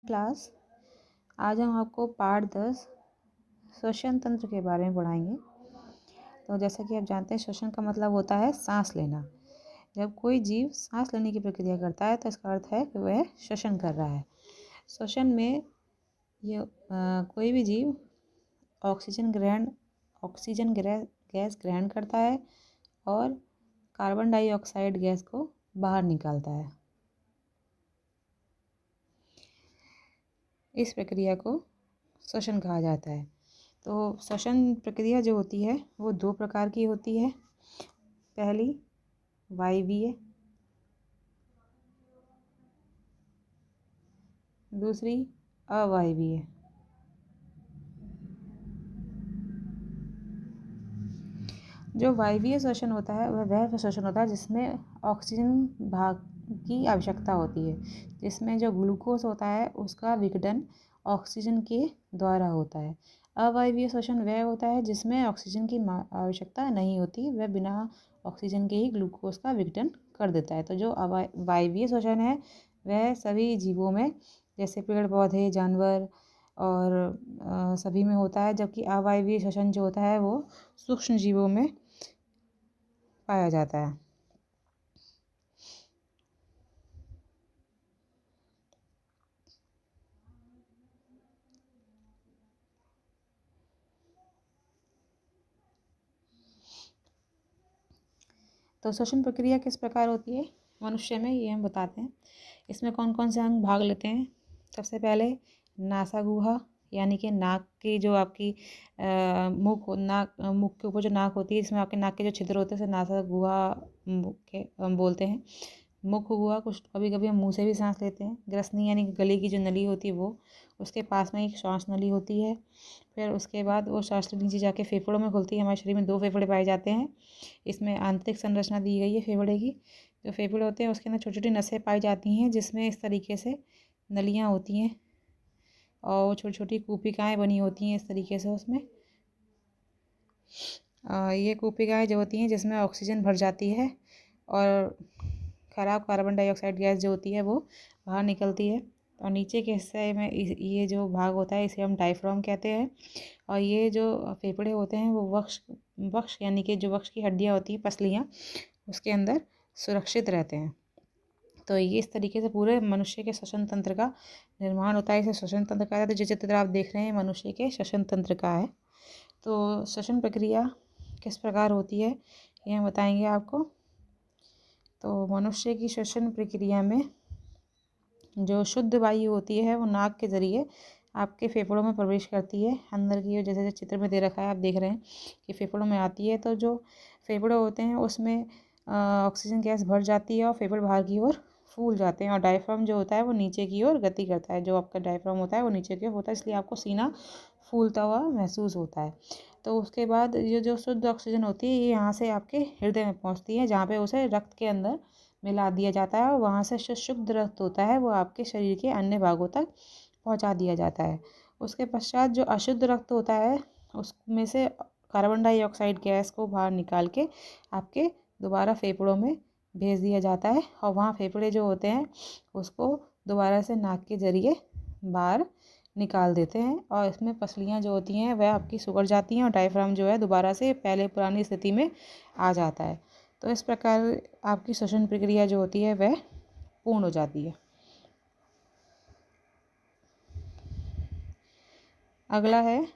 Class. आज हम आपको पार्ट 10 श्वसन तंत्र के बारे में पढ़ाएंगे। तो जैसा कि आप जानते हैं, श्वसन का मतलब होता है सांस लेना। जब कोई जीव सांस लेने की प्रक्रिया करता है तो इसका अर्थ है कि वह श्वसन कर रहा है। श्वसन में कोई भी जीव ऑक्सीजन गैस ग्रहण करता है और कार्बन डाइऑक्साइड गैस को बाहर निकालता है। इस प्रक्रिया को श्वसन कहा जाता है। तो श्वसन प्रक्रिया जो होती है वो दो प्रकार की होती है। पहली वायवीय, दूसरी अवायवीय। जो वायवीय श्वसन होता है वह श्वसन होता है जिसमें ऑक्सीजन भाग की आवश्यकता होती है, जिसमें जो ग्लूकोज होता है उसका विघटन ऑक्सीजन के द्वारा होता है। अवायवीय श्वसन वह होता है जिसमें ऑक्सीजन की आवश्यकता नहीं होती, वह बिना ऑक्सीजन के ही ग्लूकोज का विघटन कर देता है। तो जो वायवीय श्वसन है वह सभी जीवों में, जैसे पेड़ पौधे, जानवर और सभी में होता है, जबकि अवायवीय श्वसन जो होता है वो सूक्ष्म जीवों में पाया जाता है। तो श्वसन प्रक्रिया किस प्रकार होती है मनुष्य में, ये हम बताते हैं। इसमें कौन कौन से अंग भाग लेते हैं। सबसे पहले नासागुहा, यानी कि नाक की जो आपकी मुख के ऊपर जो नाक होती है, इसमें आपके नाक के जो छिद्र होते हैं उसे नासागुहा बोलते हैं। मुख हुआ, कुछ कभी कभी हम मुंह से भी सांस लेते हैं। ग्रसनी यानी गले की जो नली होती है वो, उसके पास में एक श्वास नली होती है। फिर उसके बाद वो श्वास नली नीचे जाके फेफड़ों में खुलती है। हमारे शरीर में 2 फेफड़े पाए जाते हैं। इसमें आंतरिक संरचना दी गई है फेफड़े की। जो फेफड़े होते हैं उसके अंदर छोटी छोटी नसें पाई जाती हैं, जिसमें इस तरीके से नलियाँ होती हैं और छोटी छोटी कूपिकाएँ बनी होती हैं इस तरीके से उसमें। ये कूपिकाएँ जो होती हैं जिसमें ऑक्सीजन भर जाती है और खराब कार्बन डाइऑक्साइड गैस जो होती है वो बाहर निकलती है। और नीचे के हिस्से में ये जो भाग होता है इसे हम डायफ्राम कहते हैं। और ये जो फेफड़े होते हैं वो वक्ष यानी कि जो वक्ष की हड्डियाँ होती हैं, पसलियाँ, उसके अंदर सुरक्षित रहते हैं। तो ये इस तरीके से पूरे मनुष्य के श्वसन तंत्र का निर्माण होता है। इसे श्वसन तंत्र कहा जाता है। जो चित्र आप देख रहे हैं मनुष्य के श्वसन तंत्र का है। तो श्वसन प्रक्रिया किस प्रकार होती है ये हम बताएंगे आपको। तो मनुष्य की श्वसन प्रक्रिया में जो शुद्ध वायु होती है वो नाक के ज़रिए आपके फेफड़ों में प्रवेश करती है अंदर की ओर। जैसे चित्र में दे रखा है, आप देख रहे हैं कि फेफड़ों में आती है। तो जो फेफड़े होते हैं उसमें ऑक्सीजन गैस भर जाती है और फेफड़े बाहर की ओर फूल जाते हैं। और डायफ्राम जो होता है वो नीचे की ओर गति करता है। जो आपका डायफ्राम होता है वो नीचे की ओर होता है, इसलिए आपको सीना फूलता हुआ महसूस होता है। तो उसके बाद ये जो शुद्ध ऑक्सीजन होती है ये यहाँ से आपके हृदय में पहुँचती है, जहाँ पे उसे रक्त के अंदर मिला दिया जाता है और वहाँ से शुद्ध रक्त होता है वो आपके शरीर के अन्य भागों तक पहुँचा दिया जाता है। उसके पश्चात जो अशुद्ध रक्त होता है उसमें से कार्बन डाइऑक्साइड गैस को बाहर निकाल के आपके दोबारा फेफड़ों में भेज दिया जाता है और वहाँ फेफड़े जो होते हैं उसको दोबारा से नाक के ज़रिए बाहर निकाल देते हैं। और इसमें पसलियाँ जो होती हैं वह आपकी सिकुड़ जाती हैं और डायफ्राम जो है दोबारा से पहले पुरानी स्थिति में आ जाता है। तो इस प्रकार आपकी श्वसन प्रक्रिया जो होती है वह पूर्ण हो जाती है। अगला है